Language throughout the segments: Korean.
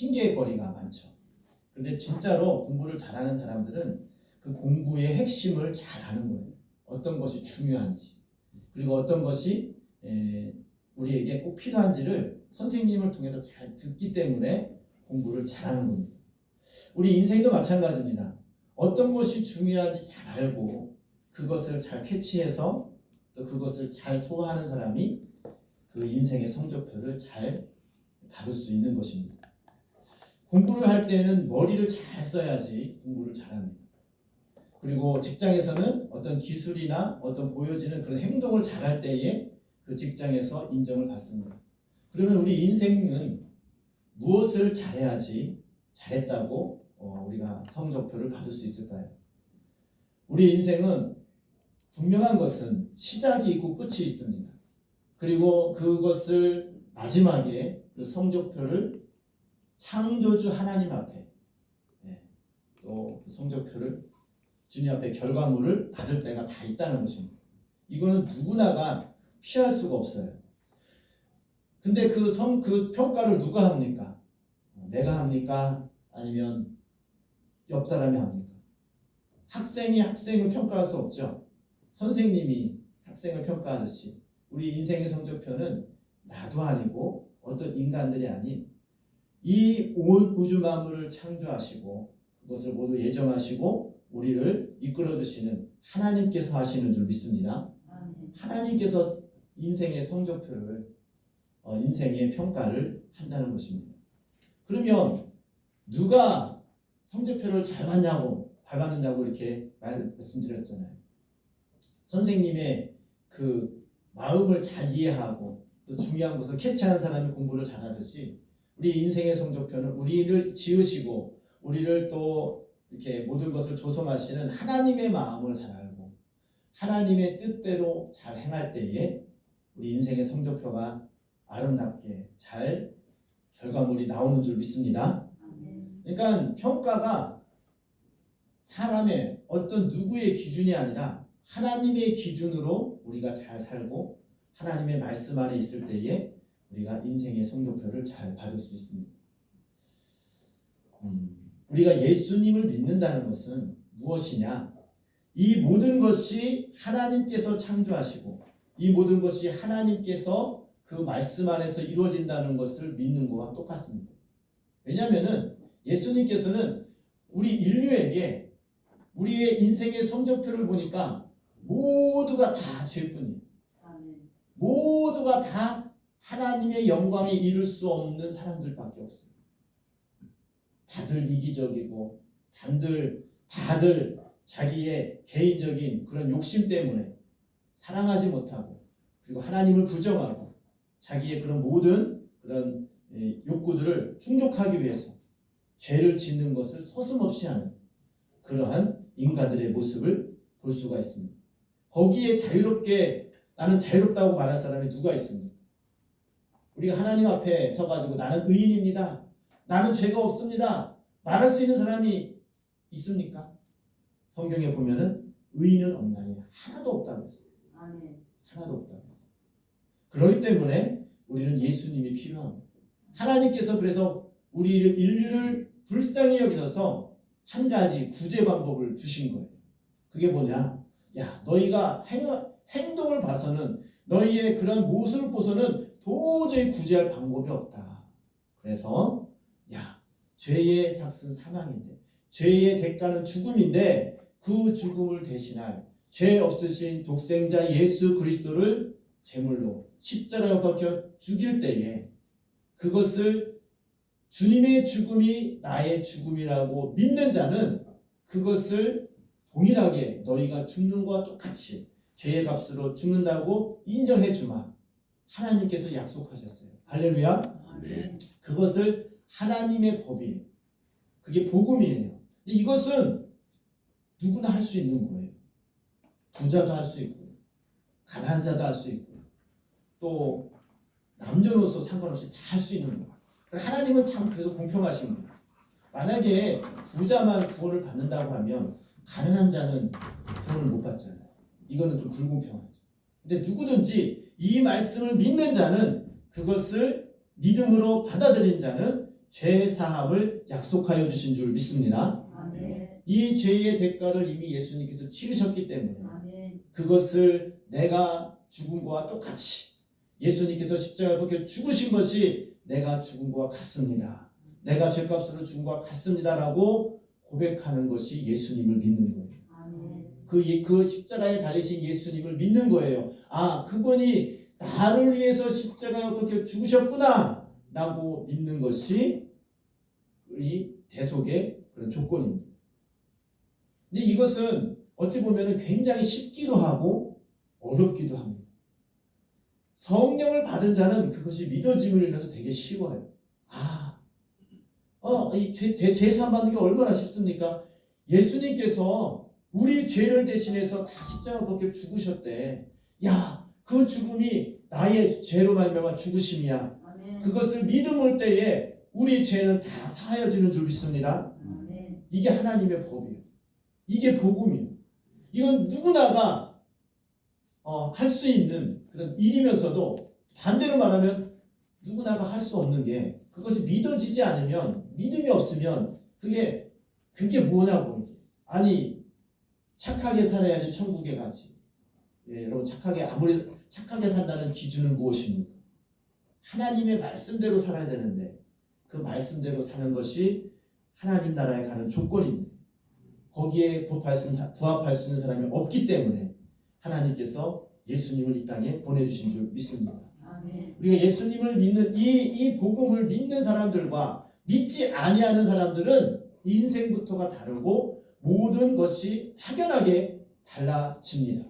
핑계거리가 많죠. 근데 진짜로 공부를 잘하는 사람들은 그 공부의 핵심을 잘 아는 거예요. 어떤 것이 중요한지, 그리고 어떤 것이 우리에게 꼭 필요한지를 선생님을 통해서 잘 듣기 때문에 공부를 잘하는 겁니다. 우리 인생도 마찬가지입니다. 어떤 것이 중요한지 잘 알고 그것을 잘 캐치해서 또 그것을 잘 소화하는 사람이 그 인생의 성적표를 잘 받을 수 있는 것입니다. 공부를 할 때는 머리를 잘 써야지 공부를 잘합니다. 그리고 직장에서는 어떤 기술이나 어떤 보여지는 그런 행동을 잘할 때에 그 직장에서 인정을 받습니다. 그러면 우리 인생은 무엇을 잘해야지 잘했다고 우리가 성적표를 받을 수 있을까요? 우리 인생은 분명한 것은 시작이 있고 끝이 있습니다. 그리고 그것을 마지막에 그 성적표를 창조주 하나님 앞에 또 성적표를 주님 앞에 결과물을 받을 때가 다 있다는 것입니다. 이거는 누구나가 피할 수가 없어요. 근데 그 평가를 누가 합니까? 내가 합니까? 아니면 옆 사람이 합니까? 학생이 학생을 평가할 수 없죠. 선생님이 학생을 평가하듯이 우리 인생의 성적표는 나도 아니고 어떤 인간들이 아닌 이 온 우주 만물을 창조하시고 그것을 모두 예정하시고 우리를 이끌어 주시는 하나님께서 하시는 줄 믿습니다. 하나님께서 인생의 성적표를 인생의 평가를 한다는 것입니다. 그러면 누가 성적표를 잘 받느냐고 이렇게 말씀드렸잖아요. 선생님의 그 마음을 잘 이해하고 또 중요한 것을 캐치하는 사람이 공부를 잘하듯이 우리 인생의 성적표는 우리를 지으시고 우리를 또 이렇게 모든 것을 조성하시는 하나님의 마음을 잘 알고 하나님의 뜻대로 잘 행할 때에 우리 인생의 성적표가 아름답게 잘 결과물이 나오는 줄 믿습니다. 그러니까 평가가 사람의 어떤 누구의 기준이 아니라 하나님의 기준으로 우리가 잘 살고 하나님의 말씀 안에 있을 때에 우리가 인생의 성적표를 잘 받을 수 있습니다. 우리가 예수님을 믿는다는 것은 무엇이냐? 이 모든 것이 하나님께서 창조하시고 이 모든 것이 하나님께서 그 말씀 안에서 이루어진다는 것을 믿는 것과 똑같습니다. 왜냐하면 예수님께서는 우리 인류에게 우리의 인생의 성적표를 보니까 모두가 다 죄뿐이에요. 모두가 다 하나님의 영광에 이를 수 없는 사람들밖에 없어요. 다들 이기적이고 다들 자기의 개인적인 그런 욕심 때문에 사랑하지 못하고 그리고 하나님을 부정하고 자기의 그런 모든 그런 욕구들을 충족하기 위해서 죄를 짓는 것을 서슴없이 하는 그러한 인간들의 모습을 볼 수가 있습니다. 거기에 자유롭게 나는 자유롭다고 말할 사람이 누가 있습니까? 우리가 하나님 앞에 서가지고 나는 의인입니다. 나는 죄가 없습니다. 말할 수 있는 사람이 있습니까? 성경에 보면은 의인은 없나니 하나도 없다고 했어요. 하나도 없다고 했어요. 그렇기 때문에 우리는 예수님이 필요합니다. 하나님께서 그래서 우리를 인류를 불쌍히 여기셔서 한 가지 구제 방법을 주신 거예요. 그게 뭐냐? 야, 너희가 행동을 봐서는 너희의 그런 모습을 보서는 도저히 구제할 방법이 없다. 그래서 죄의 삭은 사망인데 죄의 대가는 죽음인데 그 죽음을 대신할 죄 없으신 독생자 예수 그리스도를 제물로 십자가에 박혀 죽일 때에 그것을 주님의 죽음이 나의 죽음이라고 믿는 자는 그것을 동일하게 너희가 죽는 것과 똑같이 죄의 값으로 죽는다고 인정해 주마. 하나님께서 약속하셨어요. 할렐루야. 아멘. 그것을 하나님의 법이에요. 그게 복음이에요. 이것은 누구나 할 수 있는 거예요. 부자도 할 수 있고요. 가난한 자도 할 수 있고요. 또 남녀노소 상관없이 다 할 수 있는 거예요. 하나님은 참 그래도 공평하신 거예요. 만약에 부자만 구원을 받는다고 하면 가난한 자는 구원을 못 받잖아요. 이거는 좀 불공평하죠. 근데 누구든지 이 말씀을 믿는 자는 그것을 믿음으로 받아들인 자는 죄 사함을 약속하여 주신 줄 믿습니다. 아멘. 이 죄의 대가를 이미 예수님께서 치르셨기 때문에 아멘. 그것을 내가 죽은 거와 똑같이 예수님께서 십자가에 박혀 죽으신 것이 내가 죽은 거와 같습니다. 내가 죄값으로 죽은 거와 같습니다라고 고백하는 것이 예수님을 믿는 거예요. 아멘. 그 십자가에 달리신 예수님을 믿는 거예요. 아, 그분이 나를 위해서 십자가에 박혀 죽으셨구나 라고 믿는 것이 이 대속의 그런 조건입니다. 근데 이것은 어찌 보면 굉장히 쉽기도 하고 어렵기도 합니다. 성령을 받은 자는 그것이 믿어짐으로 인해서 되게 쉬워요. 이 죄 사함 받는 게 얼마나 쉽습니까? 예수님께서 우리 죄를 대신해서 다 십자가 벗겨 죽으셨대. 야, 그 죽음이 나의 죄로 말미암아 죽으심이야. 아멘. 그것을 믿음을 때에 우리 죄는 다 사하여지는 줄 믿습니다. 아멘. 이게 하나님의 법이에요. 이게 복음이에요. 이건 누구나가 할 수 있는 그런 일이면서도 반대로 말하면 누구나가 할 수 없는 게 그것이 믿어지지 않으면 믿음이 없으면 그게 뭐냐고 이제. 아니 착하게 살아야지 천국에 가지. 예, 여러분 아무리 착하게 산다는 기준은 무엇입니까? 하나님의 말씀대로 살아야 되는데 그 말씀대로 사는 것이 하나님 나라에 가는 조건입니다. 거기에 부합할 수 있는 사람이 없기 때문에 하나님께서 예수님을 이 땅에 보내주신 줄 믿습니다. 아멘. 우리가 예수님을 믿는 이 복음을 믿는 사람들과 믿지 아니하는 사람들은 인생부터가 다르고 모든 것이 확연하게 달라집니다.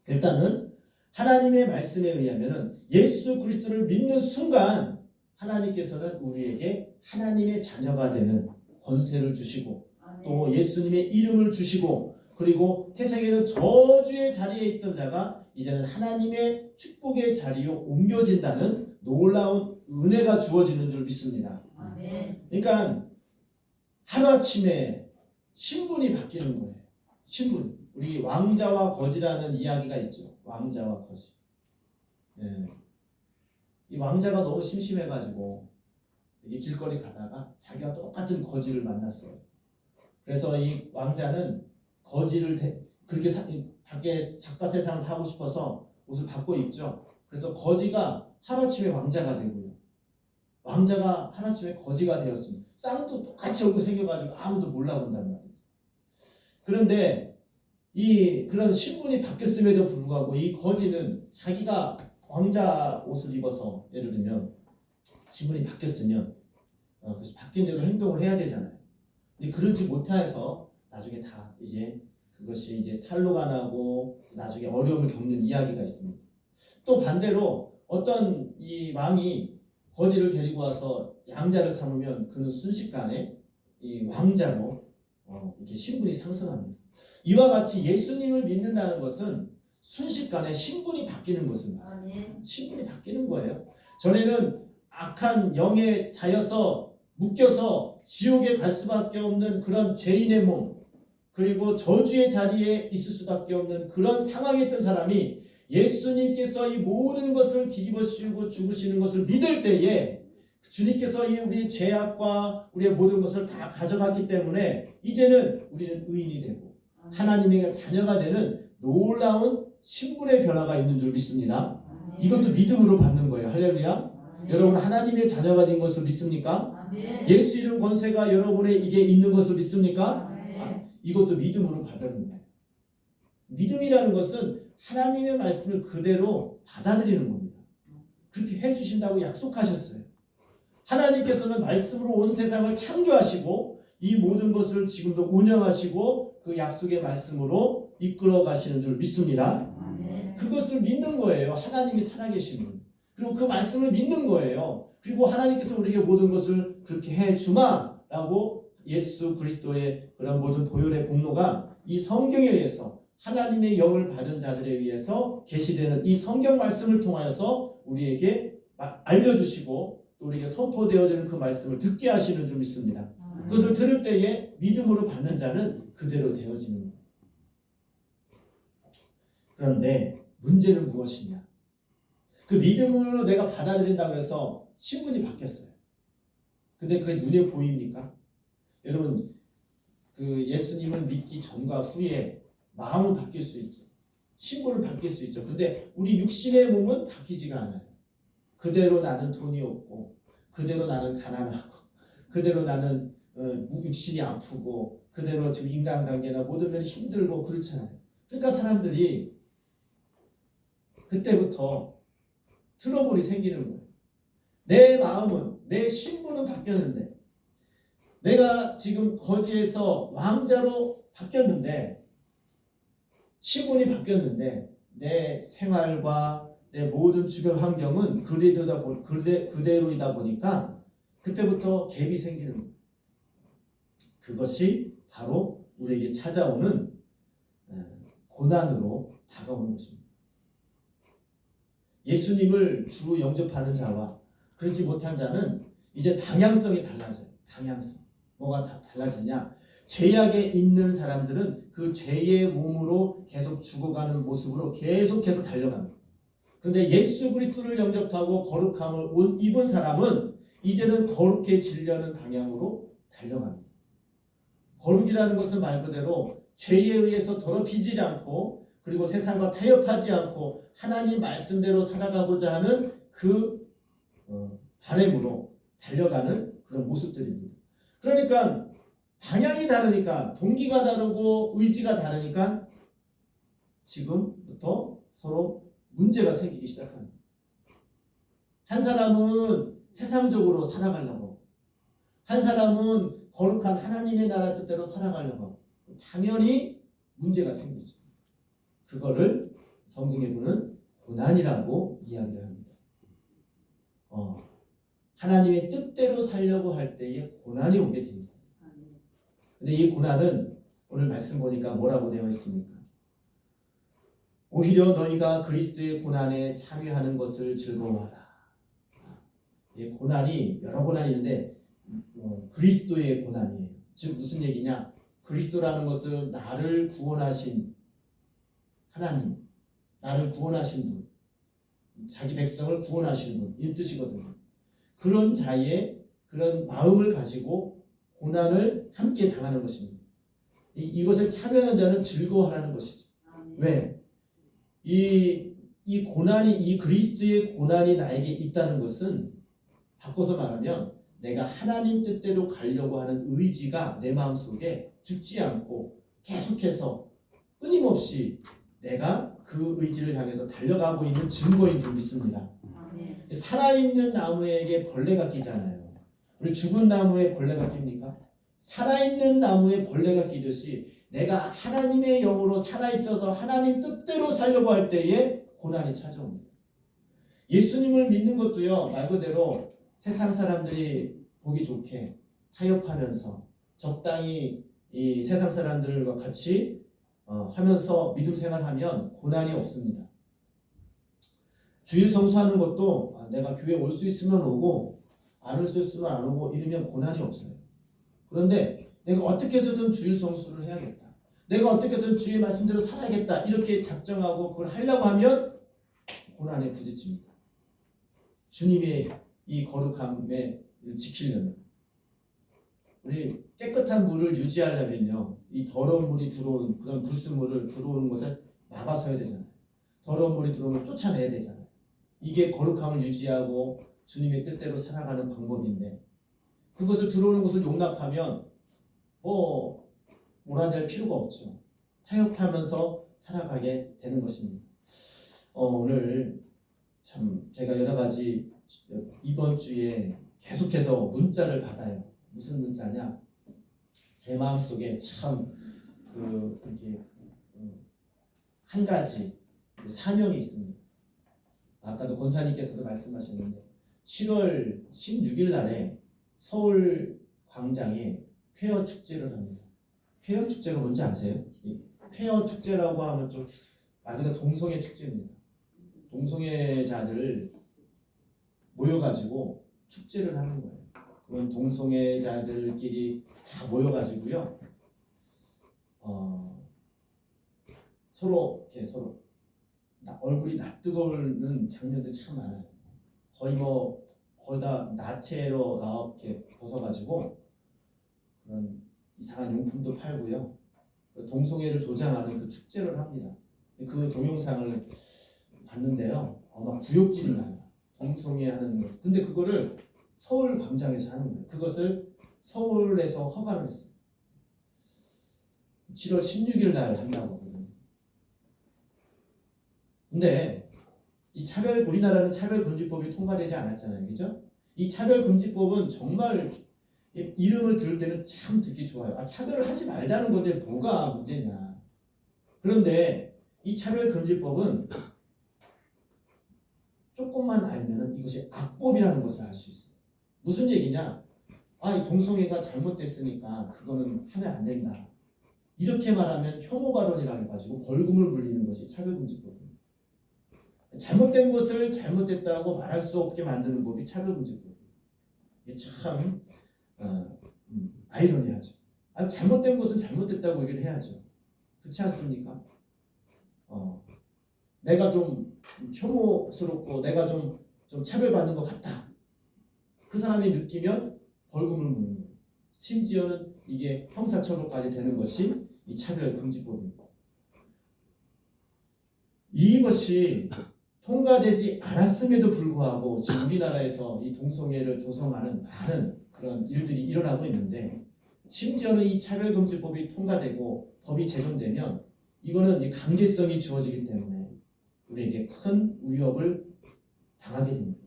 일단은 하나님의 말씀에 의하면 예수 그리스도를 믿는 순간 하나님께서는 우리에게 하나님의 자녀가 되는 권세를 주시고 또 예수님의 이름을 주시고 그리고 태생에는 저주의 자리에 있던 자가 이제는 하나님의 축복의 자리로 옮겨진다는 놀라운 은혜가 주어지는 줄 믿습니다. 아멘. 그러니까 하루아침에 신분이 바뀌는 거예요. 신분. 우리 왕자와 거지라는 이야기가 있죠. 왕자와 거지. 예. 이 왕자가 너무 심심해가지고 이게 길거리 가다가 자기와 똑같은 거지를 만났어요. 그래서 이 왕자는 거지를 그렇게 바깥 세상을 사고 싶어서 옷을 바꿔 입죠. 그래서 거지가 하루아침에 왕자가 되고요. 왕자가 하루아침에 거지가 되었습니다. 쌍도 똑같이 얼굴 생겨가지고 아무도 몰라본단 말이죠. 그런데 그런 신분이 바뀌었음에도 불구하고 이 거지는 자기가 왕자 옷을 입어서 예를 들면 신분이 바뀌었으면 그래서 바뀐 대로 행동을 해야 되잖아요. 근데 그러지 못해서 나중에 다 이제 그것이 이제 탈로가 나고 나중에 어려움을 겪는 이야기가 있습니다. 또 반대로 어떤 이 왕이 거지를 데리고 와서 양자를 삼으면 그는 순식간에 이 왕자로 이렇게 신분이 상승합니다. 이와 같이 예수님을 믿는다는 것은 순식간에 신분이 바뀌는 것입니다. 아멘. 신분이 바뀌는 거예요. 전에는 악한 영에 자여서 묶여서 지옥에 갈 수밖에 없는 그런 죄인의 몸 그리고 저주의 자리에 있을 수밖에 없는 그런 상황에 있던 사람이 예수님께서 이 모든 것을 뒤집어 씌우고 죽으시는 것을 믿을 때에 주님께서 이 우리의 죄악과 우리의 모든 것을 다 가져갔기 때문에 이제는 우리는 의인이 되고 하나님의 자녀가 되는 놀라운 신분의 변화가 있는 줄 믿습니다. 아멘. 이것도 믿음으로 받는 거예요. 할렐루야. 아멘. 여러분 하나님의 자녀가 된 것을 믿습니까? 아멘. 예수 이름 권세가 여러분의 이게 있는 것을 믿습니까? 아멘. 이것도 믿음으로 받는 거예요. 믿음이라는 것은 하나님의 말씀을 그대로 받아들이는 겁니다. 그렇게 해주신다고 약속하셨어요. 하나님께서는 말씀으로 온 세상을 창조하시고 이 모든 것을 지금도 운영하시고 그 약속의 말씀으로 이끌어 가시는 줄 믿습니다. 아멘. 그것을 믿는 거예요. 하나님이 살아계심을. 그리고 그 말씀을 믿는 거예요. 그리고 하나님께서 우리에게 모든 것을 그렇게 해주마라고 예수 그리스도의 그런 모든 보혈의 공로가 이 성경에 의해서 하나님의 영을 받은 자들에 의해서 계시되는 이 성경 말씀을 통하여서 우리에게 알려주시고 또 우리에게 선포되어지는 그 말씀을 듣게 하시는 줄 믿습니다. 그것을 들을 때에 믿음으로 받는 자는 그대로 되어지는 거예요. 그런데 문제는 무엇이냐? 그 믿음으로 내가 받아들인다고 해서 신분이 바뀌었어요. 근데 그게 눈에 보입니까? 여러분 그 예수님을 믿기 전과 후에 마음은 바뀔 수 있죠. 신분은 바뀔 수 있죠. 근데 우리 육신의 몸은 바뀌지가 않아요. 그대로 나는 돈이 없고, 그대로 나는 가난하고, 그대로 나는 육신이 아프고, 그대로 지금 인간관계나 모든 면이 힘들고 그렇잖아요. 그러니까 사람들이 그때부터 트러블이 생기는 거예요. 내 마음은, 내 신분은 바뀌었는데, 내가 지금 거지에서 왕자로 바뀌었는데, 신분이 바뀌었는데, 내 생활과 내 모든 주변 환경은 그대로이다 보니까 그때부터 갭이 생기는 거예요. 그것이 바로 우리에게 찾아오는 고난으로 다가오는 것입니다. 예수님을 주 영접하는 자와 그렇지 못한 자는 이제 방향성이 달라져요. 방향성. 뭐가 달라지냐? 죄악에 있는 사람들은 그 죄의 몸으로 계속 죽어가는 모습으로 계속해서 달려갑니다. 그런데 예수 그리스도를 영접하고 거룩함을 옷 입은 사람은 이제는 거룩해지려는 방향으로 달려갑니다. 거룩이라는 것은 말 그대로 죄에 의해서 더럽히지 않고 그리고 세상과 타협하지 않고 하나님 말씀대로 살아가고자 하는 그 바람으로 달려가는 그런 모습들입니다. 그러니까 방향이 다르니까 동기가 다르고 의지가 다르니까 지금부터 서로 문제가 생기기 시작합니다. 한 사람은 세상적으로 살아가려고, 한 사람은 거룩한 하나님의 나라 뜻대로 살아가려고 당연히 문제가 생기죠. 그거를 성경에 보는 고난이라고 이야기를 합니다. 하나님의 뜻대로 살려고 할 때에 고난이 오게 돼 있어요. 근데 이 고난은 오늘 말씀 보니까 뭐라고 되어 있습니까? 오히려 너희가 그리스도의 고난에 참여하는 것을 즐거워하라. 이 고난이 여러 고난이 있는데 그리스도의 고난이에요. 즉 무슨 얘기냐? 그리스도라는 것은 나를 구원하신 하나님, 나를 구원하신 분, 자기 백성을 구원하신 분, 이 뜻이거든요. 그런 자의 그런 마음을 가지고 고난을 함께 당하는 것입니다. 이것을 참여하는 자는 즐거워하라는 것이죠. 왜? 이 고난이, 이 그리스도의 고난이 나에게 있다는 것은 바꿔서 말하면 내가 하나님 뜻대로 가려고 하는 의지가 내 마음속에 죽지 않고 계속해서 끊임없이 내가 그 의지를 향해서 달려가고 있는 증거인 줄 믿습니다. 살아있는 나무에게 벌레가 끼잖아요. 우리 죽은 나무에 벌레가 낍니까? 살아있는 나무에 벌레가 끼듯이 내가 하나님의 영으로 살아있어서 하나님 뜻대로 살려고 할 때에 고난이 찾아옵니다. 예수님을 믿는 것도요, 말 그대로 세상 사람들이 보기 좋게 타협하면서 적당히 이 세상 사람들과 같이 하면서 믿음 생활하면 고난이 없습니다. 주일 성수하는 것도 내가 교회 올 수 있으면 오고 안 올 수 있으면 안 오고 이러면 고난이 없어요. 그런데 내가 어떻게 해서든 주일 성수를 해야겠다. 내가 어떻게 해서든 주의 말씀대로 살아야겠다. 이렇게 작정하고 그걸 하려고 하면 고난에 부딪힙니다. 주님의 이 거룩함에 지키려면 우리 깨끗한 물을 유지하려면요, 이 더러운 물이 들어온 그런 불순물을 들어오는 것을 막아서야 되잖아요. 더러운 물이 들어오면 쫓아내야 되잖아요. 이게 거룩함을 유지하고 주님의 뜻대로 살아가는 방법인데 그것을 들어오는 것을 용납하면 몰아낼 필요가 없죠. 타협하면서 살아가게 되는 것입니다. 오늘 참 제가 여러 가지 이번 주에 계속해서 문자를 받아요. 무슨 문자냐? 제 마음속에 참 이렇게 한 가지 사명이 있습니다. 아까도 권사님께서도 말씀하셨는데 7월 16일 날에 서울 광장에 퀘어 축제를 합니다. 퀘어 축제가 뭔지 아세요? 퀘어 축제라고 하면 좀 그냥 동성애 축제입니다. 동성애자들 모여가지고 축제를 하는 거예요. 그런 동성애자들끼리 다 모여가지고요, 서로 얼굴이 낯뜨거우는 장면들이 참 많아요. 거기다 나체로 이렇게 벗어가지고 그런 이상한 용품도 팔고요. 동성애를 조장하는 그 축제를 합니다. 그 동영상을 봤는데요. 막 구역질이 나요. 동성애 하는 것. 근데 그거를 서울 광장에서 하는 거예요. 그것을 서울에서 허가를 했어요. 7월 16일 날 한다고 하거든요. 근데 우리나라는 차별금지법이 통과되지 않았잖아요. 그죠? 이 차별금지법은 정말 이름을 들을 때는 참 듣기 좋아요. 차별을 하지 말자는 건데 뭐가 문제냐. 그런데 이 차별금지법은 조금만 알면 이것이 악법이라는 것을 알 수 있어요. 무슨 얘기냐? 이 동성애가 잘못됐으니까 그거는 하면 안 된다. 이렇게 말하면 혐오 발언이라고 해가지고 벌금을 물리는 것이 차별금지법입니다. 잘못된 것을 잘못됐다고 말할 수 없게 만드는 법이 차별금지법입니다. 이게 참 아이러니하죠. 잘못된 것은 잘못됐다고 얘기를 해야죠. 그렇지 않습니까? 내가 좀 혐오스럽고 내가 좀 차별받는 것 같다. 그 사람이 느끼면 벌금을 물는 거예요. 심지어는 이게 형사처벌까지 되는 것이 이 차별금지법입니다. 이것이 통과되지 않았음에도 불구하고 지금 우리나라에서 이 동성애를 조성하는 많은 그런 일들이 일어나고 있는데, 심지어는 이 차별금지법이 통과되고 법이 제정되면 이거는 이제 강제성이 주어지기 때문에 우리에게 큰 위협을 당하게 됩니다.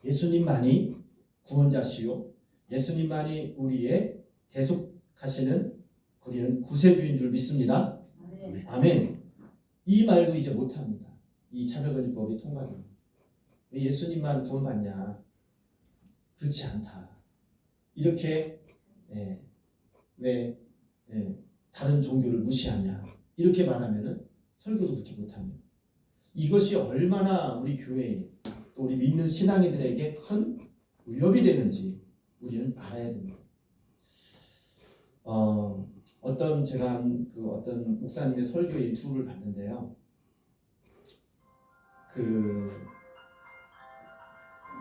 예수님만이 구원자시요 예수님만이 우리의 대속하시는 우리는 구세주인 줄 믿습니다. 아멘. 아멘. 이 말도 이제 못합니다. 이 차별금지법이 통과되면 왜 예수님만 구원받냐? 그렇지 않다. 이렇게 왜 다른 종교를 무시하냐? 이렇게 말하면은 설교도 그렇게 못합니다. 이것이 얼마나 우리 교회에 또 우리 믿는 신앙인들에게 큰 위협이 되는지 우리는 알아야 됩니다. 제가 어떤 목사님의 설교 유튜브를 봤는데요.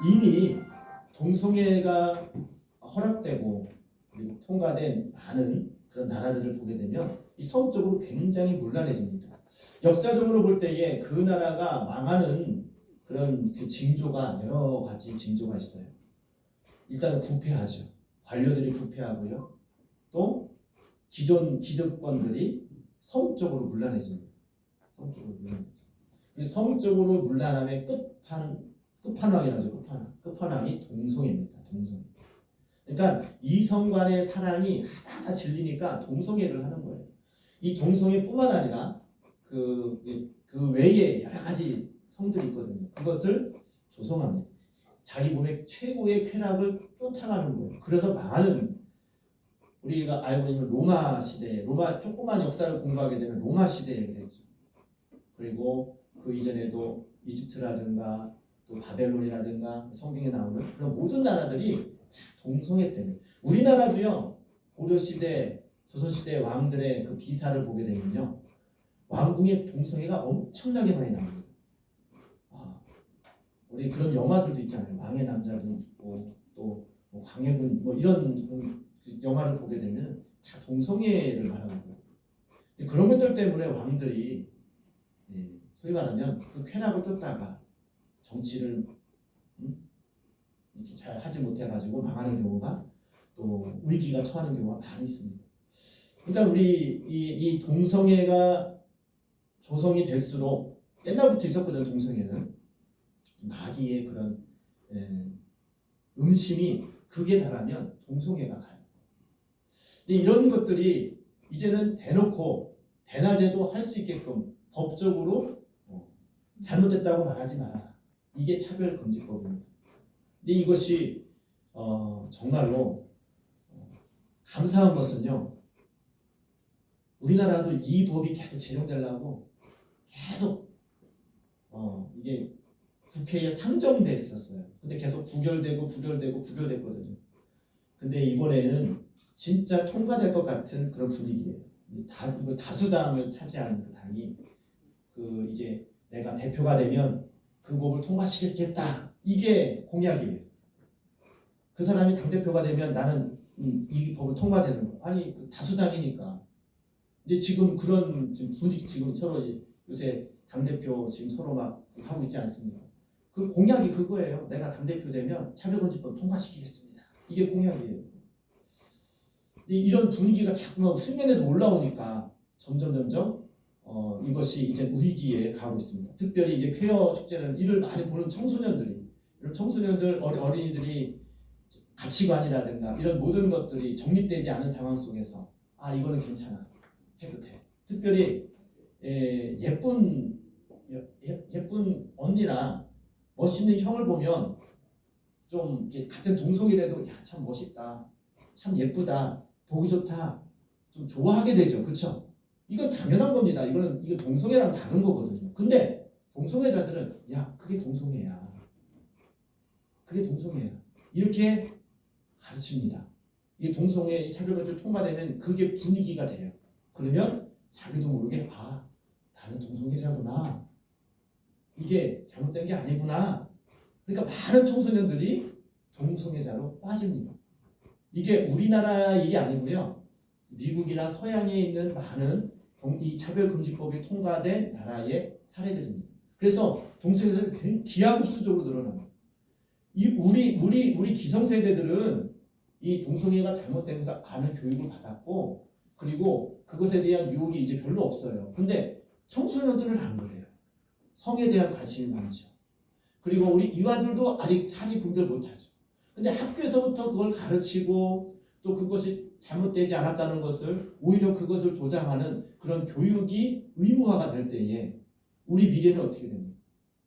이미 동성애가 허락되고 그리고 통과된 많은 그런 나라들을 보게 되면 이 성적으로 굉장히 문란해집니다. 역사적으로 볼 때에 그 나라가 망하는 그런 그 징조가 여러 가지 징조가 있어요. 일단은 부패하죠. 관료들이 부패하고요. 또 기존 기득권들이 성적으로 문란해집니다. 성적으로 문란해집니다. 성적으로 문란함의 끝판왕이라죠. 끝판왕이 동성애입니다. 동성애. 그러니까 이성 간의 사랑이 하다 질리니까 동성애를 하는 거예요. 이 동성애뿐만 아니라 그 외에 여러 가지 성들이 있거든요. 그것을 조성합니다. 자기 몸의 최고의 쾌락을 쫓아가는 거예요. 그래서 망하는, 우리가 알고 있는 로마 시대, 조그만 역사를 공부하게 되면 로마 시대에 그랬죠. 그리고 그 이전에도 이집트라든가 또 바벨론이라든가 성경에 나오는 그런 모든 나라들이 동성애 때문에, 우리나라도요. 고려시대, 조선시대 왕들의 그 기사를 보게 되면요, 왕궁의 동성애가 엄청나게 많이 나옵니다. 우리 그런 영화들도 있잖아요. 왕의 남자도 있고 또 광해군 이런 영화를 보게 되면 다 동성애를 말하는 거예요. 그런 것들 때문에 왕들이 소위 말하면 그 쾌락을 쫓다가 정치를 이렇게 잘 하지 못해가지고 망하는 경우가, 또 위기가 처하는 경우가 많이 있습니다. 그러니까 우리 이 동성애가 조성이 될수록, 옛날부터 있었거든. 동성애는 마귀의 그런 음심이 극에 달하면 동성애가 가요. 근데 이런 것들이 이제는 대놓고 대낮에도 할 수 있게끔 법적으로 잘못됐다고 말하지 마라. 이게 차별금지법입니다. 근데 이것이 정말로 감사한 것은요, 우리나라도 이 법이 계속 제정되려고 계속 이게 국회에 상정됐었어요. 근데 계속 부결됐거든요. 근데 이번에는 진짜 통과될 것 같은 그런 분위기예요. 다수당을 차지하는 그 당이 이제 내가 대표가 되면 그 법을 통과시키겠다. 이게 공약이에요. 그 사람이 당대표가 되면 나는 이 법은 통과되는 거. 아니 그 다수당이니까. 근데 지금 그런 지금 분위기 지금 서로 이제 요새 당대표 지금 서로 막 하고 있지 않습니까? 그 공약이 그거예요. 내가 당대표 되면 차별금지법 통과시키겠습니다. 이게 공약이에요. 근데 이런 분위기가 자꾸만 수면에서 올라오니까 점점 이것이 이제 위기에 가고 있습니다. 특별히 이제 퀘어 축제는 이를 많이 보는 청소년들이 이런 청소년들 어린이들이 가치관이라든가 이런 모든 것들이 정립되지 않은 상황 속에서 아 이거는 괜찮아 해도 돼. 특별히 예쁜 언니나 멋있는 형을 보면 좀 이렇게 같은 동성이라도 야 참 멋있다, 참 예쁘다, 보기 좋다, 좀 좋아하게 되죠, 그렇죠? 이건 당연한 겁니다. 이거 동성애랑 다른 거거든요. 근데 동성애자들은 야 그게 동성애야, 그게 동성애야 이렇게 가르칩니다. 이 동성애 차별금지 통과되면 그게 분위기가 돼요. 그러면 자기도 모르게 아 나는 동성애자구나. 이게 잘못된 게 아니구나. 그러니까 많은 청소년들이 동성애자로 빠집니다. 이게 우리나라 일이 아니고요. 미국이나 서양에 있는 많은 이 차별금지법이 통과된 나라의 사례들입니다. 그래서 동성애자들이 기하급수적으로 늘어납니다. 우리 기성세대들은 이 동성애가 잘못된 것을 아는 교육을 받았고 그리고 그것에 대한 유혹이 이제 별로 없어요. 근데 청소년들은 안 그래요. 성에 대한 관심이 많죠. 그리고 우리 유아들도 아직 사리 분별 못하죠. 근데 학교에서부터 그걸 가르치고 또 그것이 잘못되지 않았다는 것을 오히려 그것을 조장하는 그런 교육이 의무화가 될 때에 우리 미래는 어떻게 됩니까?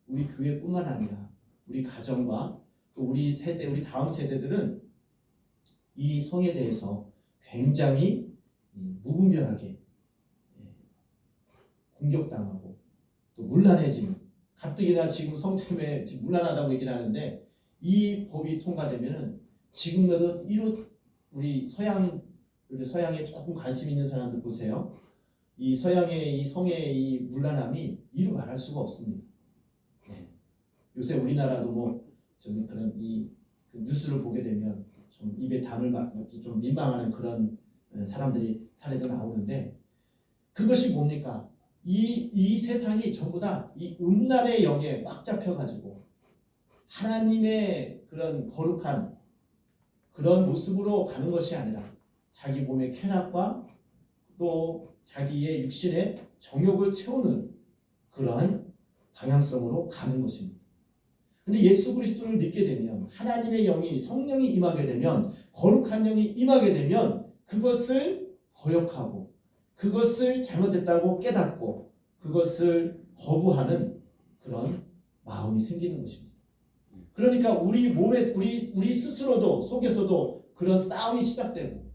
우리 교회뿐만 아니라 우리 가정과 또 우리 세대, 우리 다음 세대들은 이 성에 대해서 굉장히 무분별하게 공격당하고 또 문란해지는 가뜩이나 지금 성 때문에 지금 문란하다고 얘기를 하는데 이 법이 통과되면은 지금도 우리 서양에 조금 관심 있는 사람들 보세요. 이 서양의 이 성의 이 문란함이 이루 말할 수가 없습니다. 네. 요새 우리나라도 뭐 좀 그런 그 뉴스를 보게 되면 좀 입에 담을 막기 좀 민망하는 그런 사람들이 사례도 나오는데 그것이 뭡니까? 이 세상이 전부 다 이 음란의 영에 꽉 잡혀가지고 하나님의 그런 거룩한 그런 모습으로 가는 것이 아니라 자기 몸의 쾌락과 또 자기의 육신의 정욕을 채우는 그러한 방향성으로 가는 것입니다. 근데 예수 그리스도를 믿게 되면 하나님의 영이 성령이 임하게 되면 거룩한 영이 임하게 되면 그것을 거역하고 그것을 잘못됐다고 깨닫고 그것을 거부하는 그런 마음이 생기는 것입니다. 그러니까 우리 몸에 우리 스스로도 속에서도 그런 싸움이 시작되고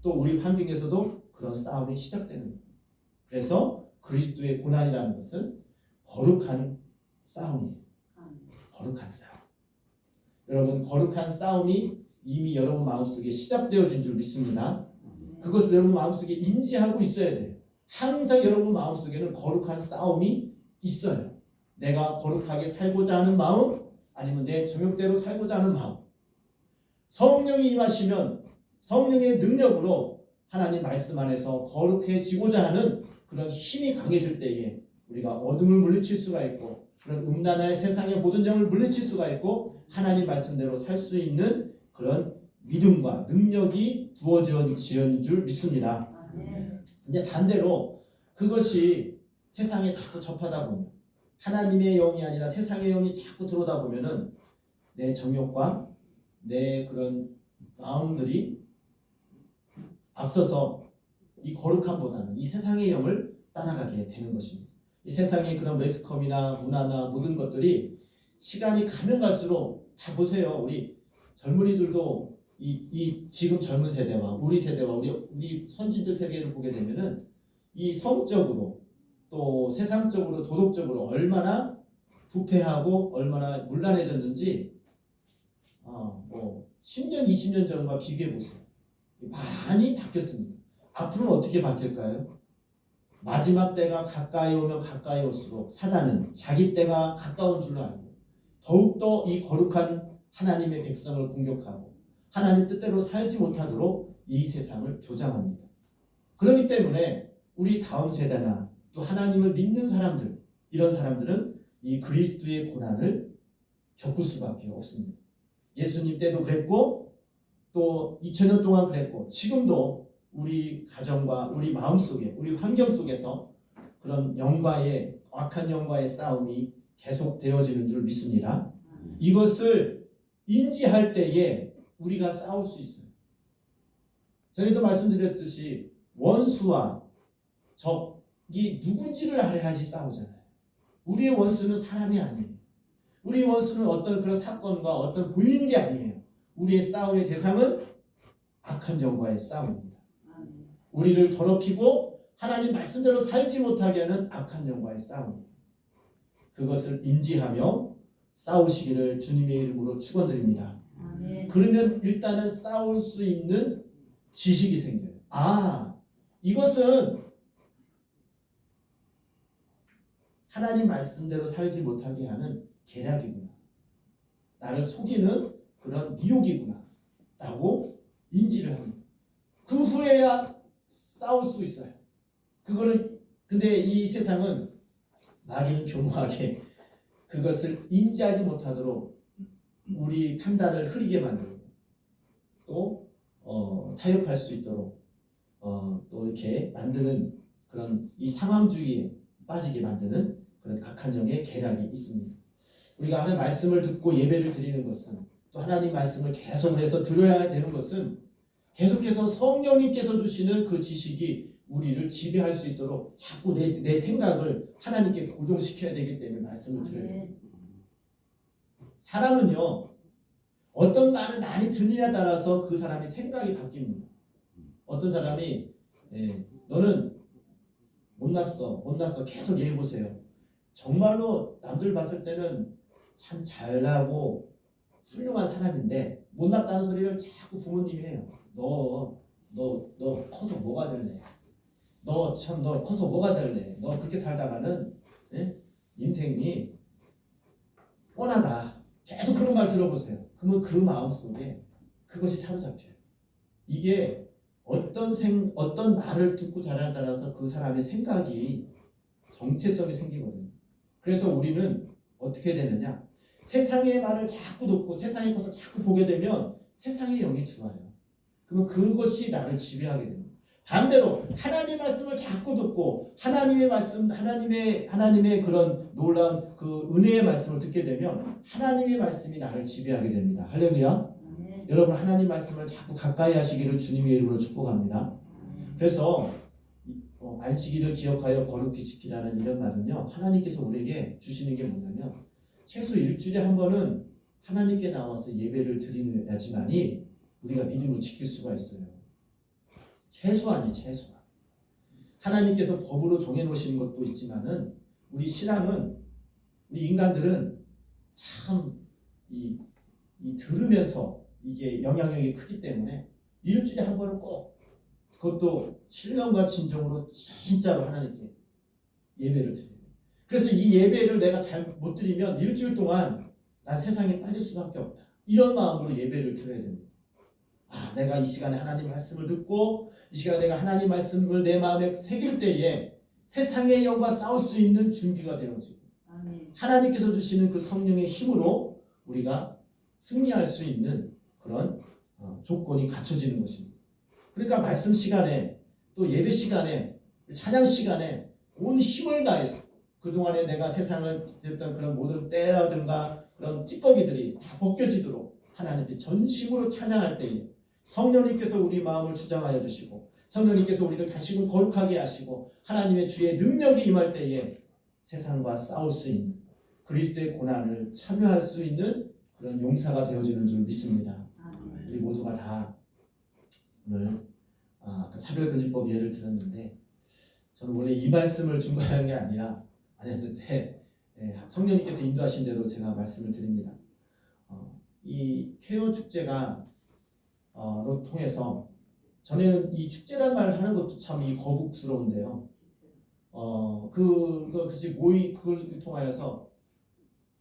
또 우리 환경에서도 그런 싸움이 시작되는 거예요. 그래서 그리스도의 고난이라는 것은 거룩한 싸움이에요. 거룩한 싸움. 여러분 거룩한 싸움이 이미 여러분 마음속에 시작되어진 줄 믿습니다. 그것을 여러분 마음속에 인지하고 있어야 돼요. 항상 여러분 마음속에는 거룩한 싸움이 있어요. 내가 거룩하게 살고자 하는 마음 아니면 내 정욕대로 살고자 하는 마음. 성령이 임하시면 성령의 능력으로 하나님 말씀 안에서 거룩해지고자 하는 그런 힘이 강해질 때에 우리가 어둠을 물리칠 수가 있고 그런 음란한 세상의 모든 영을 물리칠 수가 있고 하나님 말씀대로 살 수 있는 그런 믿음과 능력이 부어지는 줄 믿습니다. 근데 반대로 그것이 세상에 자꾸 접하다 보면 하나님의 영이 아니라 세상의 영이 자꾸 들어오다 보면은 내 정욕과 내 그런 마음들이 앞서서 이 거룩함보다는 이 세상의 영을 따라가게 되는 것입니다. 이 세상의 그런 매스컴이나 문화나 모든 것들이 시간이 가면 갈수록 다 보세요. 우리 젊은이들도 이 지금 젊은 세대와 우리 세대와 우리 선진들 세계를 보게 되면은 이 성적으로 또 세상적으로 도덕적으로 얼마나 부패하고 얼마나 문란해졌는지 뭐 10년 20년 전과 비교해 보세요. 많이 바뀌었습니다. 앞으로는 어떻게 바뀔까요? 마지막 때가 가까이 오면 가까이 올수록 사단은 자기 때가 가까운 줄로 알고 더욱더 이 거룩한 하나님의 백성을 공격하고 하나님 뜻대로 살지 못하도록 이 세상을 조장합니다. 그렇기 때문에 우리 다음 세대나 또 하나님을 믿는 사람들, 이런 사람들은 이 그리스도의 고난을 겪을 수밖에 없습니다. 예수님 때도 그랬고 또 2000년 동안 그랬고 지금도 우리 가정과 우리 마음속에 우리 환경 속에서 그런 영과의 악한 영과의 싸움이 계속되어지는 줄 믿습니다. 이것을 인지할 때에 우리가 싸울 수 있어요. 전에도 말씀드렸듯이 원수와 적이 누군지를 알아야지 싸우잖아요. 우리의 원수는 사람이 아니에요. 우리의 원수는 어떤 그런 사건과 어떤 보이는 게 아니에요. 우리의 싸움의 대상은 악한 영과의 싸움입니다. 우리를 더럽히고 하나님 말씀대로 살지 못하게 하는 악한 영과의 싸움입니다. 그것을 인지하며 싸우시기를 주님의 이름으로 축원드립니다. 그러면 일단은 싸울 수 있는 지식이 생겨요. 이것은 하나님 말씀대로 살지 못하게 하는 계략이구나. 나를 속이는 그런 미혹이구나. 라고 인지를 합니다. 그 후에야 싸울 수 있어요. 근데 이 세상은 마귀는 교묘하게 그것을 인지하지 못하도록 우리 판단을 흐리게 만들고 또 타협할 수 있도록 또 이렇게 만드는 그런 이 상황주의에 빠지게 만드는 그런 악한 영의 계략이 있습니다. 우리가 하나님 말씀을 듣고 예배를 드리는 것은 또 하나님 말씀을 계속해서 들어야 되는 것은 계속해서 성령님께서 주시는 그 지식이 우리를 지배할 수 있도록 자꾸 내 생각을 하나님께 고정시켜야 되기 때문에 말씀을 들어야 돼요. 사람은요 어떤 말을 많이 듣느냐에 따라서 그 사람의 생각이 바뀝니다. 어떤 사람이 너는 못났어 계속 얘기해보세요. 정말로 남들 봤을 때는 참 잘나고 훌륭한 사람인데 못났다는 소리를 자꾸 부모님이 해요. 너 커서 뭐가 될래? 너 커서 뭐가 될래? 너 그렇게 살다가는 인생이 뻔하다. 계속 그런 말 들어보세요. 그러면 그 마음속에 그것이 사로잡혀요. 이게 어떤 말을 듣고 자라에 따라서 그 사람의 생각이 정체성이 생기거든요. 그래서 우리는 어떻게 되느냐? 세상의 말을 자꾸 듣고 세상의 것을 자꾸 보게 되면 세상의 영이 들어와요. 그러면 그것이 나를 지배하게 됩니다. 반대로 하나님의 말씀을 자꾸 듣고 하나님의 말씀, 하나님의 그런 놀라운 그 은혜의 말씀을 듣게 되면 하나님의 말씀이 나를 지배하게 됩니다. 할렐루야. 여러분 하나님 말씀을 자꾸 가까이 하시기를 주님의 이름으로 축복합니다. 그래서 안식일을 기억하여 거룩히 지키라는 이런 말은요. 하나님께서 우리에게 주시는 게 뭐냐면 최소 일주일에 한 번은 하나님께 나와서 예배를 드려야지만이 우리가 믿음을 지킬 수가 있어요. 최소한. 하나님께서 법으로 정해놓으시는 것도 있지만은 우리 신앙은 우리 인간들은 참 이 들으면서 이게 영향력이 크기 때문에 일주일에 한 번은 꼭 그것도 신령과 진정으로 진짜로 하나님께 예배를 드려요. 그래서 이 예배를 내가 잘 못 드리면 일주일 동안 난 세상에 빠질 수밖에 없다. 이런 마음으로 예배를 드려야 됩니다. 내가 이 시간에 하나님 말씀을 듣고 이 시간에 내가 하나님 말씀을 내 마음에 새길 때에 세상의 영과 싸울 수 있는 준비가 되어지고 하나님께서 주시는 그 성령의 힘으로 우리가 승리할 수 있는 그런 조건이 갖춰지는 것입니다. 그러니까 말씀 시간에 또 예배 시간에 찬양 시간에 온 힘을 다해서 그동안에 내가 세상을 됐던 그런 모든 때라든가 그런 찌꺼기들이 다 벗겨지도록 하나님께 전심으로 찬양할 때에 성령님께서 우리 마음을 주장하여 주시고 성령님께서 우리를 다시금 거룩하게 하시고 하나님의 주의 능력이 임할 때에 세상과 싸울 수 있는 그리스도의 고난을 참여할 수 있는 그런 용사가 되어지는 줄 믿습니다. 우리 모두가 다 오늘 차별금지법 예를 들었는데 저는 원래 이 말씀을 준비한 게 아니라 안 했는데 성령님께서 인도하신 대로 제가 말씀을 드립니다. 이 쾌어 축제가 로 통해서 전에는 이 축제란 말을 하는 것도 참 이 거북스러운데요. 그것이 그걸 통하여서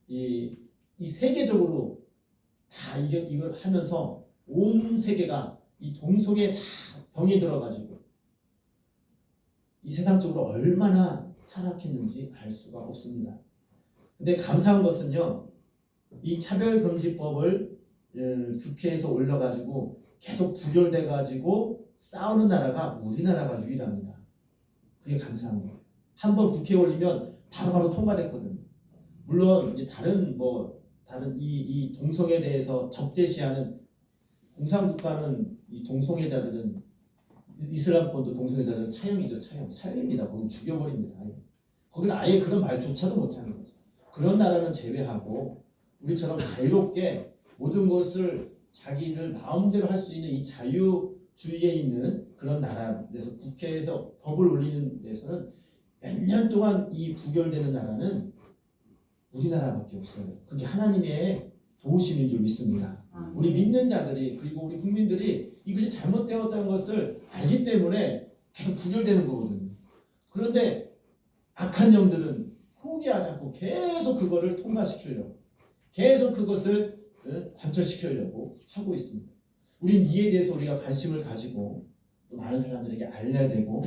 이 이 세계적으로 다 이걸 하면서 온 세계가 이 동성애에 다 병이 들어가지고 이 세상적으로 얼마나 타락했는지 알 수가 없습니다. 근데 감사한 것은요, 이 차별금지법을 국회에서 올려가지고 계속 부결돼가지고 싸우는 나라가 우리나라가 유일합니다. 그게 감사한 거예요. 한번 국회에 올리면 바로바로 통과됐거든요. 물론 이제 다른 이 동성애에 대해서 적대시하는 공산국가는 이 동성애자들은 이슬람권도 동성애자들은 사형이죠. 사형입니다. 거긴 죽여버립니다. 거기는 아예 그런 말조차도 못하는 거죠. 그런 나라는 제외하고 우리처럼 자유롭게 모든 것을 자기들 마음대로 할 수 있는 이 자유주의에 있는 그런 나라에서 국회에서 법을 올리는 데서는 몇 년 동안 이 부결되는 나라는 우리나라밖에 없어요. 그게 하나님의 도우심인 줄 믿습니다. 우리 믿는 자들이 그리고 우리 국민들이 이것이 잘못되었다는 것을 알기 때문에 계속 부결되는 거거든요. 그런데 악한 영들은 포기하지 않고 계속 그거를 통과시키려고 계속 그것을 관철시키려고 하고 있습니다. 우린 이에 대해서 우리가 관심을 가지고 또 많은 사람들에게 알려야 되고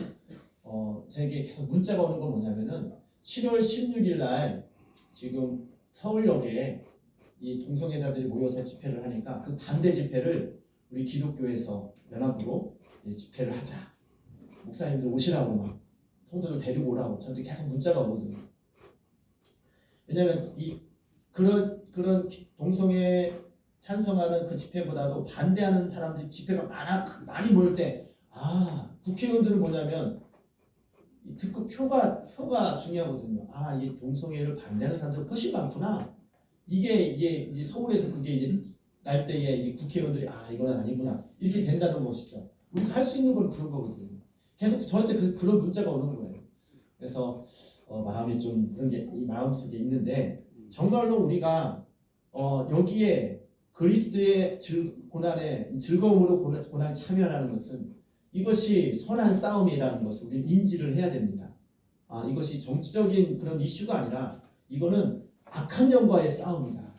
제게 계속 문자가 오는 건 뭐냐면은 7월 16일 날 지금 서울역에 이 동성애자들이 모여서 집회를 하니까 그 반대 집회를 우리 기독교에서 연합으로 집회를 하자. 목사님들 오시라고 막 성도들 데리고 오라고 저한테 계속 문자가 오거든요. 왜냐하면 이 그런 동성애 찬성하는 그 집회보다도 반대하는 사람들이 집회가 많이 모일 때 국회의원들은 뭐냐면 특급 표가 중요하거든요. 이게 동성애를 반대하는 사람들이 훨씬 많구나. 이게 서울에서 그게 이제 날 때에 이제 국회의원들이 이건 아니구나 이렇게 된다는 것이죠. 우리가 할 수 있는 건 그런 거거든요. 계속 저한테 그런 문자가 오는 거예요. 그래서 마음이 좀 그런 게 이 마음속에 있는데 정말로 우리가 여기에 그리스도의 고난에 즐거움으로 고난 참여하는 것은 이것이 선한 싸움이라는 것을 우리 인지를 해야 됩니다. 이것이 정치적인 그런 이슈가 아니라 이거는 악한 영과의 싸움이다.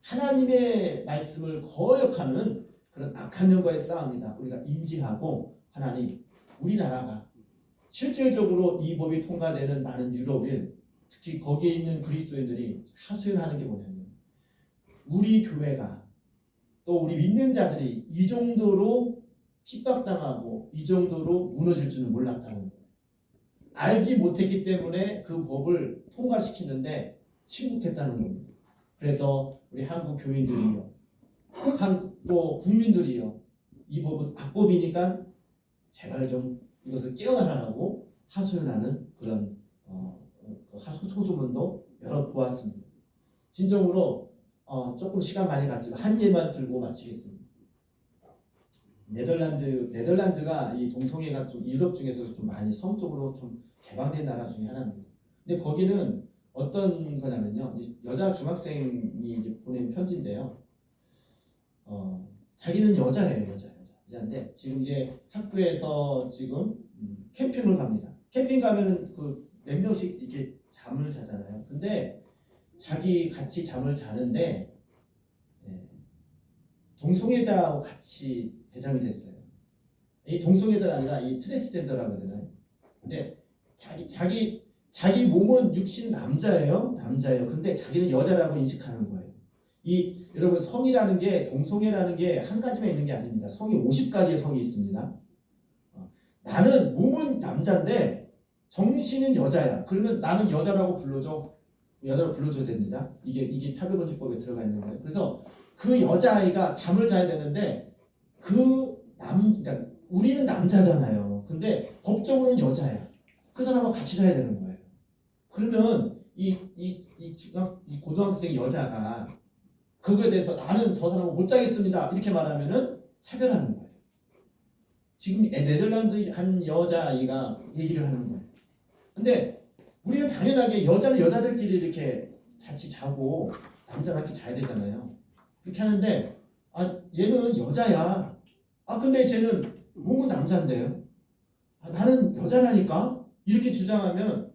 하나님의 말씀을 거역하는 그런 악한 영과의 싸움이다. 우리가 인지하고 하나님 우리나라가 실질적으로 이 법이 통과되는 많은 유럽인 특히 거기에 있는 그리스도인들이 하소연하는 게 뭐냐면 우리 교회가 또 우리 믿는 자들이 이 정도로 핍박당하고 이 정도로 무너질 줄은 몰랐다는 거예요. 알지 못했기 때문에 그 법을 통과시키는데 침묵했다는 겁니다. 그래서 우리 한국 교인들이요, 또 국민들이요, 이 법은 악법이니까 제발 좀 이것을 깨어나라고 하소연하는 그런 소소문도 여러 보았습니다. 진정으로 조금 시간 많이 갔지만 한 예만 들고 마치겠습니다. 네덜란드가 이 동성애가 좀 유럽 중에서 좀 많이 성적으로 좀 개방된 나라 중에 하나입니다. 근데 거기는 어떤 거냐면요, 여자 중학생이 이제 보낸 편지인데요. 자기는 여자인데 지금 이제 학교에서 지금 캠핑을 갑니다. 캠핑 가면은 그 몇 명씩 이렇게 잠을 자잖아요. 근데 자기 같이 잠을 자는데 동성애자하고 같이 배정이 됐어요. 이 동성애자가 아니라 이 트랜스젠더라고 해야 되나요? 근데 자기 몸은 육신 남자예요. 근데 자기는 여자라고 인식하는 거예요. 여러분 성이라는 게 동성애라는 게 한 가지만 있는 게 아닙니다. 성이 50가지의 성이 있습니다. 나는 몸은 남자인데 정신은 여자야. 그러면 나는 여자라고 불러줘. 여자로 불러줘야 됩니다. 이게 차별금지법에 들어가 있는 거예요. 그래서 그 여자아이가 잠을 자야 되는데 그러니까 우리는 남자잖아요. 근데 법적으로는 여자야. 그 사람하고 같이 자야 되는 거예요. 그러면 이 고등학생 여자가 그거에 대해서 나는 저 사람하고 못 자겠습니다. 이렇게 말하면은 차별하는 거예요. 지금 네덜란드 한 여자아이가 얘기를 하는 거예요. 근데 우리는 당연하게 여자는 여자들끼리 이렇게 같이 자고 남자답게 자야 되잖아요. 그렇게 하는데 얘는 여자야. 근데 쟤는 몸은 남자인데요. 나는 여자라니까 이렇게 주장하면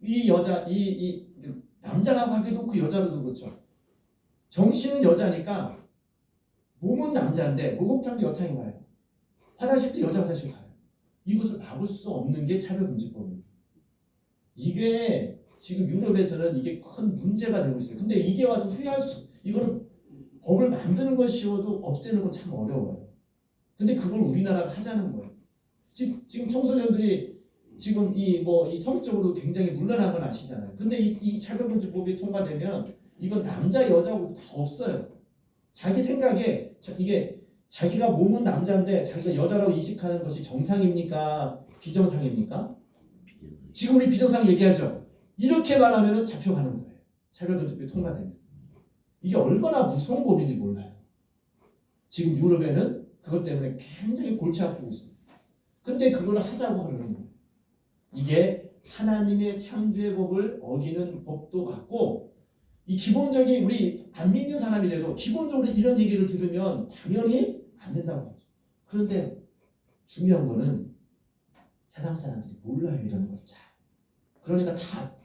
이 여자 이 남자라고 하기도 그 여자로도 그렇죠. 정신은 여자니까 몸은 남자인데 목욕탕도 여탕에 가요. 화장실도 여자 화장실 가요. 이것을 막을 수 없는 게 차별금지법입니다. 이게 지금 유럽에서는 이게 큰 문제가 되고 있어요. 근데 이제 와서 이거는 법을 만드는 건 쉬워도 없애는 건 참 어려워요. 근데 그걸 우리나라가 하자는 거예요. 지금 청소년들이 지금 이 성적으로 굉장히 문란한 건 아시잖아요. 근데 이 차별금지법이 통과되면 이건 남자 여자고 다 없어요. 자기 생각에 이게 자기가 몸은 남자인데 자기가 여자라고 인식하는 것이 정상입니까? 비정상입니까? 지금 우리 비정상 얘기하죠. 이렇게 말하면 잡혀가는 거예요. 차별금지법이 통과되면. 이게 얼마나 무서운 법인지 몰라요. 지금 유럽에는 그것 때문에 굉장히 골치 아프고 있습니다. 근데 그걸 하자고 하는 거예요. 이게 하나님의 창조의 법을 어기는 법도 맞고, 이 기본적인 우리 안 믿는 사람이라도 기본적으로 이런 얘기를 들으면 당연히 안 된다고 하죠. 그런데 중요한 거는 세상 사람들이 몰라요, 이런 걸 잘. 그러니까 다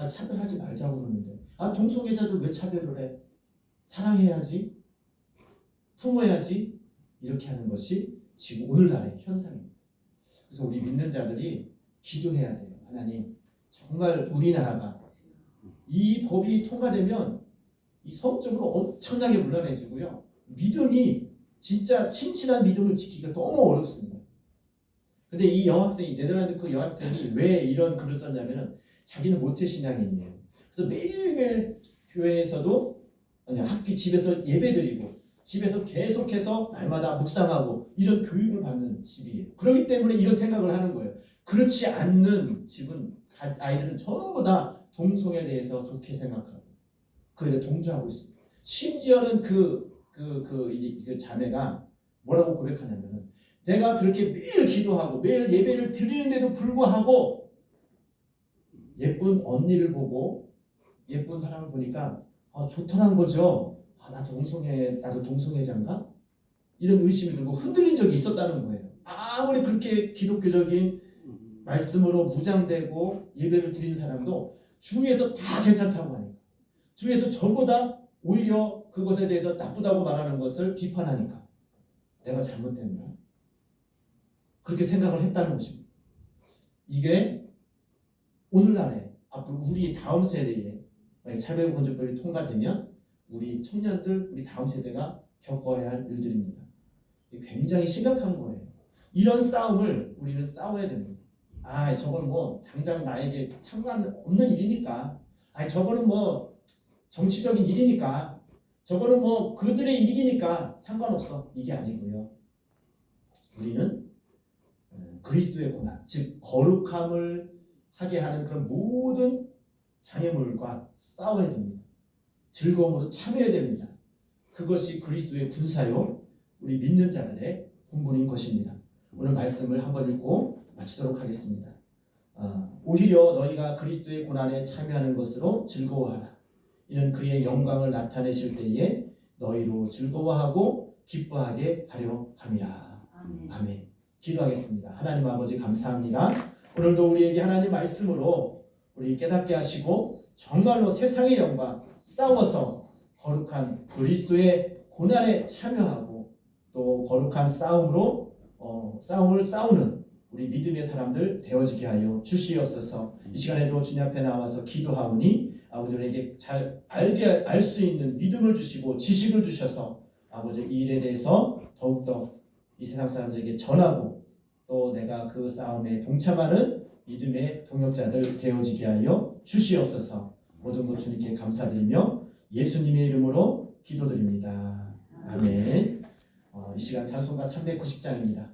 차별하지 말자고 그러는데 동성애자들 왜 차별을 해? 사랑해야지, 품어야지, 이렇게 하는 것이 지금 오늘날의 현상입니다. 그래서 우리 믿는 자들이 기도해야 돼요. 하나님, 정말 우리나라가 이 법이 통과되면 이 성적으로 엄청나게 문란해지고요. 믿음이 진짜 친실한 믿음을 지키기가 너무 어렵습니다. 근데 이 여학생이, 네덜란드 그 여학생이 왜 이런 글을 썼냐면은 자기는 모태신앙인이에요. 그래서 매일매일 교회에서도 학교 집에서 예배드리고 집에서 계속해서 날마다 묵상하고 이런 교육을 받는 집이에요. 그렇기 때문에 이런 생각을 하는 거예요. 그렇지 않는 집은 아이들은 전부 다 동성애에 대해서 좋게 생각하고 그에 대해 동조하고 있습니다. 심지어는 그 자매가 뭐라고 고백하냐면은 내가 그렇게 매일 기도하고 매일 예배를 드리는데도 불구하고 예쁜 언니를 보고 예쁜 사람을 보니까 좋더란 거죠. 나도 동성애자인가? 이런 의심이 들고 흔들린 적이 있었다는 거예요. 아무리 그렇게 기독교적인 말씀으로 무장되고 예배를 드린 사람도 주위에서 다 괜찮다고 하니까, 주위에서 전부 다 오히려 그것에 대해서 나쁘다고 말하는 것을 비판하니까 내가 잘못했나? 그렇게 생각을 했다는 것입니다. 이게 오늘날에 앞으로 우리 다음 세대에 차별금지법이 통과되면 우리 청년들, 우리 다음 세대가 겪어야 할 일들입니다. 굉장히 심각한 거예요. 이런 싸움을 우리는 싸워야 됩니다. 저건 당장 나에게 상관없는 일이니까, 저거는 정치적인 일이니까, 저거는 그들의 일이니까 상관없어, 이게 아니고요. 우리는 그리스도의 고난, 즉 거룩함을 하게 하는 그런 모든 장애물과 싸워야 됩니다. 즐거움으로 참여해야 됩니다. 그것이 그리스도의 군사요, 우리 믿는 자들의 본분인 것입니다. 오늘 말씀을 한번 읽고 마치도록 하겠습니다. 오히려 너희가 그리스도의 고난에 참여하는 것으로 즐거워하라. 이는 그의 영광을 나타내실 때에 너희로 즐거워하고 기뻐하게 하려 함이라. 아멘. 기도하겠습니다. 하나님 아버지 감사합니다. 오늘도 우리에게 하나님 말씀으로 우리 깨닫게 하시고 정말로 세상의 영과 싸워서 거룩한 그리스도의 고난에 참여하고 또 거룩한 싸움을 싸우는 우리 믿음의 사람들 되어지게 하여 주시옵소서. 이 시간에도 주님 앞에 나와서 기도하오니 아버지 우리에게 잘 알 수 있는 믿음을 주시고 지식을 주셔서 아버지 이 일에 대해서 더욱더 이 세상 사람들에게 전하고 또 내가 그 싸움에 동참하는 믿음의 동역자들 되어지게 하여 주시옵소서. 모든 것 주님께 감사드리며 예수님의 이름으로 기도드립니다. 아멘. 이 시간 찬송가 390장입니다.